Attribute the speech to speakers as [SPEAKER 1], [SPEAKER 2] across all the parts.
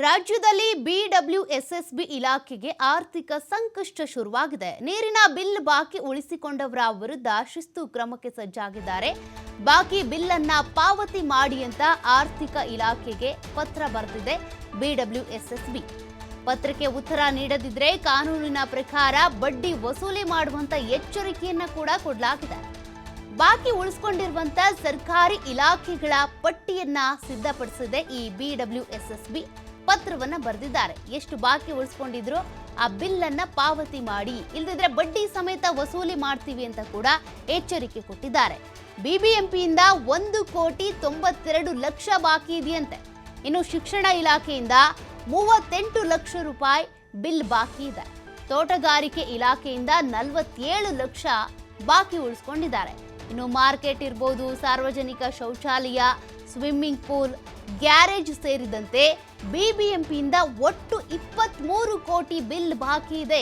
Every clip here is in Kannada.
[SPEAKER 1] ರಾಜ್ಯದಲ್ಲಿ ಬಿಡಬ್ಲ್ಯೂಎಸ್ಎಸ್ಬಿ ಇಲಾಖೆಗೆ ಆರ್ಥಿಕ ಸಂಕಷ್ಟ ಶುರುವಾಗಿದೆ. ನೀರಿನ ಬಿಲ್ ಬಾಕಿ ಉಳಿಸಿಕೊಂಡವರ ವಿರುದ್ಧ ಶಿಸ್ತು ಕ್ರಮಕ್ಕೆ ಸಜ್ಜಾಗಿದ್ದಾರೆ. ಬಾಕಿ ಬಿಲ್ ಅನ್ನ ಪಾವತಿ ಮಾಡಿ ಅಂತ ಆರ್ಥಿಕ ಇಲಾಖೆಗೆ ಪತ್ರ ಬರೆದಿದೆ ಬಿಡಬ್ಲ್ಯೂಎಸ್ಎಸ್ಬಿ. ಪತ್ರಕ್ಕೆ ಉತ್ತರ ನೀಡದಿದ್ರೆ ಕಾನೂನಿನ ಪ್ರಕಾರ ಬಡ್ಡಿ ವಸೂಲಿ ಮಾಡುವಂತ ಎಚ್ಚರಿಕೆಯನ್ನ ಕೂಡ ಕೊಡಲಾಗಿದೆ. ಬಾಕಿ ಉಳಿಸಿಕೊಂಡಿರುವಂತ ಸರ್ಕಾರಿ ಇಲಾಖೆಗಳ ಪಟ್ಟಿಯನ್ನ ಸಿದ್ಧಪಡಿಸಿದೆ ಈ ಬಿಡಬ್ಲ್ಯೂಎಸ್ಎಸ್ಬಿ. ಪತ್ರವನ್ನ ಬರೆದಿದ್ದಾರೆ. ಎಷ್ಟು ಬಾಕಿ ಉಳಿಸಿಕೊಂಡಿದ್ರು ಆ ಬಿಲ್ ಅನ್ನ ಪಾವತಿ ಮಾಡಿ, ಇಲ್ಲದಿದ್ರೆ ಬಡ್ಡಿ ಸಮೇತ ವಸೂಲಿ ಮಾಡ್ತೀವಿ ಅಂತ ಕೂಡ ಎಚ್ಚರಿಕೆ ಕೊಟ್ಟಿದ್ದಾರೆ. ಬಿಬಿಎಂಪಿಯಿಂದ 1,92,00,000 ಬಾಕಿ ಇದೆಯಂತೆ. ಇನ್ನು ಶಿಕ್ಷಣ ಇಲಾಖೆಯಿಂದ 38 ಲಕ್ಷ ರೂಪಾಯಿ ಬಿಲ್ ಬಾಕಿ ಇದೆ. ತೋಟಗಾರಿಕೆ ಇಲಾಖೆಯಿಂದ 47 ಲಕ್ಷ ಬಾಕಿ ಉಳಿಸಿಕೊಂಡಿದ್ದಾರೆ. ಇನ್ನು ಮಾರ್ಕೆಟ್ ಇರ್ಬೋದು, ಸಾರ್ವಜನಿಕ ಶೌಚಾಲಯ, ಸ್ವಿಮ್ಮಿಂಗ್ ಪೂಲ್, ಗ್ಯಾರೇಜ್ ಸೇರಿದಂತೆ ಬಿಬಿಎಂಪಿಯಿಂದ ಒಟ್ಟು 23 ಕೋಟಿ ಬಿಲ್ ಬಾಕಿ ಇದೆ.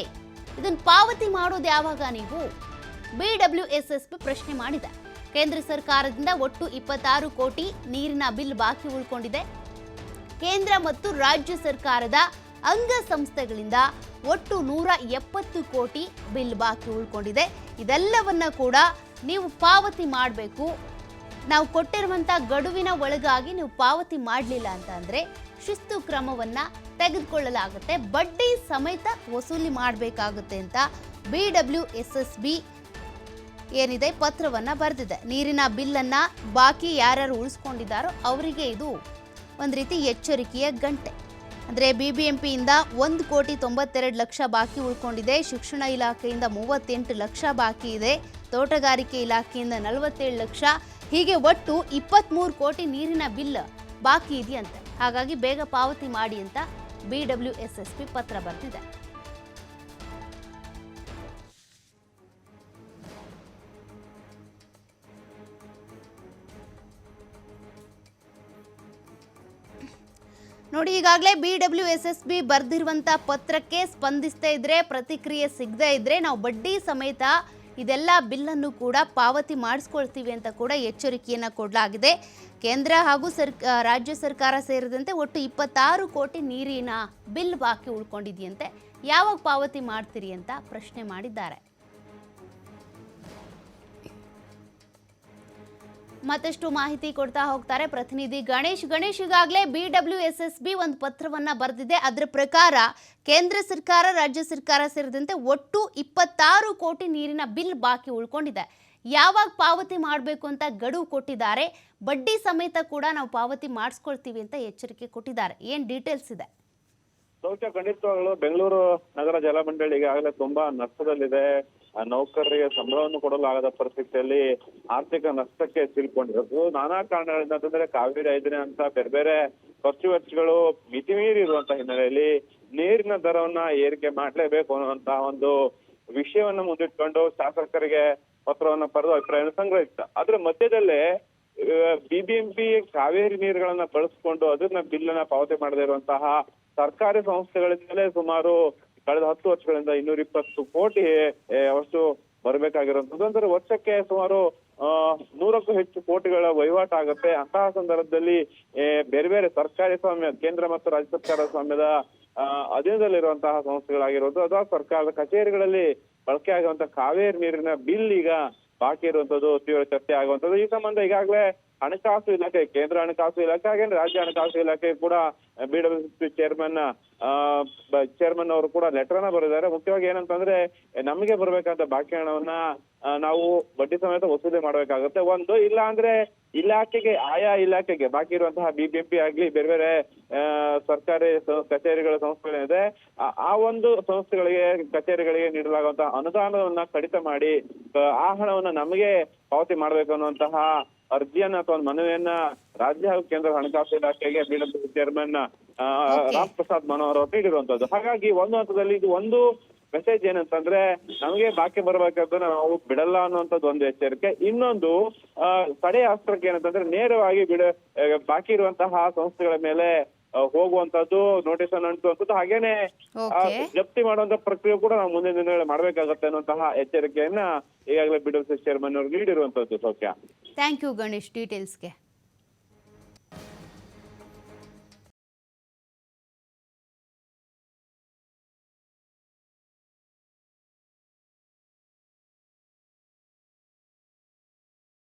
[SPEAKER 1] ಇದನ್ನು ಪಾವತಿ ಮಾಡೋದು ಯಾವಾಗ ನೀವು? ಬಿಡಬ್ಲ್ಯೂಎಸ್ಎಸ್ಬಿ ಪ್ರಶ್ನೆ ಮಾಡಿದೆ. ಕೇಂದ್ರ ಸರ್ಕಾರದಿಂದ ಒಟ್ಟು 26 ಕೋಟಿ ನೀರಿನ ಬಿಲ್ ಬಾಕಿ ಉಳ್ಕೊಂಡಿದೆ. ಕೇಂದ್ರ ಮತ್ತು ರಾಜ್ಯ ಸರ್ಕಾರದ ಅಂಗಸಂಸ್ಥೆಗಳಿಂದ ಒಟ್ಟು 170 ಕೋಟಿ ಬಿಲ್ ಬಾಕಿ ಉಳ್ಕೊಂಡಿದೆ. ಇದೆಲ್ಲವನ್ನ ಕೂಡ ನೀವು ಪಾವತಿ ಮಾಡಬೇಕು. ನಾವು ಕೊಟ್ಟಿರುವಂಥ ಗಡುವಿನ ಒಳಗಾಗಿ ನೀವು ಪಾವತಿ ಮಾಡಲಿಲ್ಲ ಅಂತಂದರೆ ಶಿಸ್ತು ಕ್ರಮವನ್ನು ತೆಗೆದುಕೊಳ್ಳಲಾಗುತ್ತೆ, ಬಡ್ಡಿ ಸಮೇತ ವಸೂಲಿ ಮಾಡಬೇಕಾಗುತ್ತೆ ಅಂತ ಬಿಡಬ್ಲ್ಯೂಎಸ್ಎಸ್ಬಿ ಏನಿದೆ ಪತ್ರವನ್ನು ಬರೆದಿದೆ. ನೀರಿನ ಬಿಲ್ಲನ್ನು ಬಾಕಿ ಯಾರ್ಯಾರು ಉಳಿಸ್ಕೊಂಡಿದ್ದಾರೋ ಅವರಿಗೆ ಇದು ಒಂದು ರೀತಿ ಎಚ್ಚರಿಕೆಯ ಗಂಟೆ. ಅಂದರೆ ಬಿಬಿಎಂಪಿಯಿಂದ 1,92,00,000 ಬಾಕಿ ಉಳ್ಕೊಂಡಿದೆ. ಶಿಕ್ಷಣ ಇಲಾಖೆಯಿಂದ 38 ಲಕ್ಷ ಬಾಕಿ ಇದೆ. ತೋಟಗಾರಿಕೆ ಇಲಾಖೆಯಿಂದ 47 ಲಕ್ಷ. ಹೀಗೆ ಒಟ್ಟು 23 ಕೋಟಿ ನೀರಿನ ಬಿಲ್ ಬಾಕಿ ಇದೆಯಂತೆ. ಹಾಗಾಗಿ ಬೇಗ ಪಾವತಿ ಮಾಡಿ ಅಂತ ಬಿಡಬ್ಲ್ಯೂಎಸ್ಎಸ್ಬಿ ಪತ್ರ ಬರೆದಿದೆ. ನೋಡಿ, ಈಗಾಗಲೇ ಬಿಡಬ್ಲ್ಯೂಎಸ್ಎಸ್ಬಿ ಬರೆದಿರುವಂಥ ಪತ್ರಕ್ಕೆ ಸ್ಪಂದಿಸದೇ ಇದ್ರೆ, ಪ್ರತಿಕ್ರಿಯೆ ಸಿಗದೇ ಇದ್ರೆ ನಾವು ಬಡ್ಡಿ ಸಮೇತ ಇದೆಲ್ಲ ಬಿಲ್ಲನ್ನು ಕೂಡ ಪಾವತಿ ಮಾಡಿಸ್ಕೊಳ್ತೀವಿ ಅಂತ ಕೂಡ ಎಚ್ಚರಿಕೆಯನ್ನು ಕೊಡಲಾಗಿದೆ. ಕೇಂದ್ರ ಹಾಗೂ ರಾಜ್ಯ ಸರ್ಕಾರ ಸೇರಿದಂತೆ ಒಟ್ಟು 26 ಕೋಟಿ ನೀರಿನ ಬಿಲ್ ಬಾಕಿ ಉಳ್ಕೊಂಡಿದೆಯಂತೆ. ಯಾವಾಗ ಪಾವತಿ ಮಾಡ್ತೀರಿ ಅಂತ ಪ್ರಶ್ನೆ ಮಾಡಿದ್ದಾರೆ. ಮತ್ತಷ್ಟು ಮಾಹಿತಿ ಕೊಡ್ತಾ ಹೋಗ್ತಾರೆ ಪ್ರತಿನಿಧಿ ಗಣೇಶ್. ಈಗಾಗಲೇ ಬಿಡಬ್ಲ್ಯೂಎಸ್ಎಸ್ಬಿ ಒಂದು ಪತ್ರವನ್ನ ಬರೆದಿದೆ. ಅದರ ಪ್ರಕಾರ ಕೇಂದ್ರ ಸರ್ಕಾರ, ರಾಜ್ಯ ಸರ್ಕಾರ ಸೇರಿದಂತೆ ಒಟ್ಟು 26 ಕೋಟಿ ನೀರಿನ ಬಿಲ್ ಬಾಕಿ ಉಳ್ಕೊಂಡಿದೆ. ಯಾವಾಗ ಪಾವತಿ ಮಾಡಬೇಕು ಅಂತ ಗಡುವು ಕೊಟ್ಟಿದ್ದಾರೆ. ಬಡ್ಡಿ ಸಮೇತ ಕೂಡ ನಾವು ಪಾವತಿ ಮಾಡಿಸ್ಕೊಳ್ತೀವಿ ಅಂತ ಎಚ್ಚರಿಕೆ ಕೊಟ್ಟಿದ್ದಾರೆ. ಏನ್ ಡೀಟೇಲ್ಸ್ ಇದೆ?
[SPEAKER 2] ಖಂಡಿತವಾಗ್ಲೂ ಬೆಂಗಳೂರು ನಗರ ಜಲಮಂಡಳಿ ಈಗಾಗಲೇ ತುಂಬಾ ನಷ್ಟದಲ್ಲಿದೆ. ನೌಕರರಿಗೆ ಸಂಬಳವನ್ನು ಕೊಡಲಾಗದ ಪರಿಸ್ಥಿತಿಯಲ್ಲಿ ಆರ್ಥಿಕ ನಷ್ಟಕ್ಕೆ ಸಿಲುಕೊಂಡಿರೋದು. ನಾನಾ ಕಾರಣಗಳಿಂದ ಅಂತಂದ್ರೆ ಕಾವೇರಿ ಯೋಜನೆ ಅಂತ ಬೇರೆ ಬೇರೆ ಖರ್ಚು ವೆಚ್ಚಗಳು ಮಿತಿಮೀರಿ ಇರುವಂತಹ ಹಿನ್ನೆಲೆಯಲ್ಲಿ ನೀರಿನ ದರವನ್ನ ಏರಿಕೆ ಮಾಡಲೇಬೇಕು ಅನ್ನುವಂತಹ ಒಂದು ವಿಷಯವನ್ನ ಮುಂದಿಟ್ಕೊಂಡು ಶಾಸಕರಿಗೆ ಪತ್ರವನ್ನ ಬರೆದು ಅಭಿಪ್ರಾಯವನ್ನು ಸಂಗ್ರಹಿಸಿದ. ಅದ್ರ ಮಧ್ಯದಲ್ಲೇ ಬಿಬಿಎಂಪಿ ಕಾವೇರಿ ನೀರುಗಳನ್ನ ಬಳಸ್ಕೊಂಡು ಅದನ್ನ ಬಿಲ್ ಅನ್ನ ಪಾವತಿ ಮಾಡದೇ ಇರುವಂತಹ ಸರ್ಕಾರಿ ಸಂಸ್ಥೆಗಳಿಂದಲೇ ಸುಮಾರು ಕಳೆದ 10 ವರ್ಷಗಳಿಂದ 220 ಕೋಟಿ ಅಷ್ಟು ಬರಬೇಕಾಗಿರುವಂತದ್ದು. ಅಂದ್ರೆ ವರ್ಷಕ್ಕೆ ಸುಮಾರು 100ಕ್ಕೂ ಹೆಚ್ಚು ಕೋಟಿಗಳ ವಹಿವಾಟು ಆಗುತ್ತೆ. ಅಂತಹ ಸಂದರ್ಭದಲ್ಲಿ ಬೇರೆ ಬೇರೆ ಸರ್ಕಾರಿ ಸ್ವಾಮ್ಯ, ಕೇಂದ್ರ ಮತ್ತು ರಾಜ್ಯ ಸರ್ಕಾರದ ಸ್ವಾಮ್ಯದ ಅಧೀನದಲ್ಲಿರುವಂತಹ ಸಂಸ್ಥೆಗಳಾಗಿರೋದು ಅಥವಾ ಸರ್ಕಾರದ ಕಚೇರಿಗಳಲ್ಲಿ ಬಳಕೆ ಆಗುವಂತಹ ಕಾವೇರಿ ನೀರಿನ ಬಿಲ್ ಈಗ ಬಾಕಿ ಇರುವಂತದ್ದು ತೀವ್ರ ಚರ್ಚೆ ಆಗುವಂತದ್ದು. ಈ ಸಂಬಂಧ ಈಗಾಗಲೇ ಹಣಕಾಸು ಇಲಾಖೆ, ಕೇಂದ್ರ ಹಣಕಾಸು ಇಲಾಖೆ ಹಾಗೆ ರಾಜ್ಯ ಹಣಕಾಸು ಇಲಾಖೆ ಕೂಡ ಬಿಡಬ್ಲ್ಯೂಎಸ್ಎಸ್ಬಿ ಚೇರ್ಮನ್ ಅವರು ಕೂಡ ಲೆಟರ್ ಅನ್ನ ಬರೆದಿದ್ದಾರೆ. ಮುಖ್ಯವಾಗಿ ಏನಂತಂದ್ರೆ, ನಮಗೆ ಬರ್ಬೇಕಂತ ಬಾಕಿ ಹಣವನ್ನ ನಾವು ಬಡ್ಡಿ ಸಮೇತ ವಸೂಲಿ ಮಾಡ್ಬೇಕಾಗುತ್ತೆ. ಒಂದು, ಇಲ್ಲ ಅಂದ್ರೆ ಆಯಾ ಇಲಾಖೆಗೆ ಬಾಕಿ ಇರುವಂತಹ ಬಿಬಿಎಂಪಿ ಆಗ್ಲಿ ಬೇರೆ ಬೇರೆ ಸರ್ಕಾರಿ ಕಚೇರಿಗಳ ಸಂಸ್ಥೆಗಳಿದೆ, ಆ ಒಂದು ಸಂಸ್ಥೆಗಳಿಗೆ, ಕಚೇರಿಗಳಿಗೆ ನೀಡಲಾಗುವಂತಹ ಅನುದಾನವನ್ನ ಕಡಿತ ಮಾಡಿ ಆ ಹಣವನ್ನ ನಮಗೆ ಪಾವತಿ ಮಾಡ್ಬೇಕು ಅನ್ನುವಂತಹ ಅರ್ಜಿಯನ್ನ ಅಥವಾ ಮನವಿಯನ್ನ ರಾಜ್ಯ ಹಾಗೂ ಕೇಂದ್ರ ಹಣಕಾಸು ಇಲಾಖೆಗೆ ಬಿಡಬ್ಲ್ಯೂಎಸ್ಎಸ್ಬಿ ಚೇರ್ಮನ್ ರಾಮ್ ಪ್ರಸಾದ್ ಮನೋಹರ್ ಅವರು ನೀಡಿರುವಂತದ್ದು. ಹಾಗಾಗಿ ಒಂದು ಹಂತದಲ್ಲಿ ಇದು ಒಂದು ಮೆಸೇಜ್ ಏನಂತಂದ್ರೆ, ನಮಗೆ ಬಾಕಿ ಬರ್ಬೇಕಾದ್ರೆ ನಾವು ಬಿಡಲ್ಲ ಅನ್ನುವಂಥದ್ದು ಒಂದು ಎಚ್ಚರಿಕೆ. ಇನ್ನೊಂದು ತಡೆಯ ಅಸ್ತ್ರಕ್ಕೆ ಏನಂತಂದ್ರೆ, ನೇರವಾಗಿ ಬಾಕಿ ಇರುವಂತಹ ಸಂಸ್ಥೆಗಳ ಮೇಲೆ ಹೋಗುವಂತದ್ದು, ನೋಟಿಸ್ ಅನ್ನು ಅಂಟುವಂಥದ್ದು, ಹಾಗೇನೆ ಜಪ್ತಿ ಮಾಡುವಂತ ಪ್ರಕ್ರಿಯೆ ಕೂಡ ನಾವು ಮುಂದಿನ ದಿನಗಳಲ್ಲಿ ಮಾಡ್ಬೇಕಾಗತ್ತೆ ಅನ್ನುವಂತಹ ಎಚ್ಚರಿಕೆಯನ್ನ ಈಗಾಗಲೇ ಬಿಡಬ್ಲ್ಯೂಎಸ್ಎಸ್ಬಿ ಚೇರ್ಮನ್ ಅವರು ನೀಡಿರುವಂತದ್ದು. ಸೌಖ್ಯ,
[SPEAKER 1] ಥ್ಯಾಂಕ್ ಯು ಗಣೇಶ್ ಡೀಟೇಲ್ಸ್ಗೆ.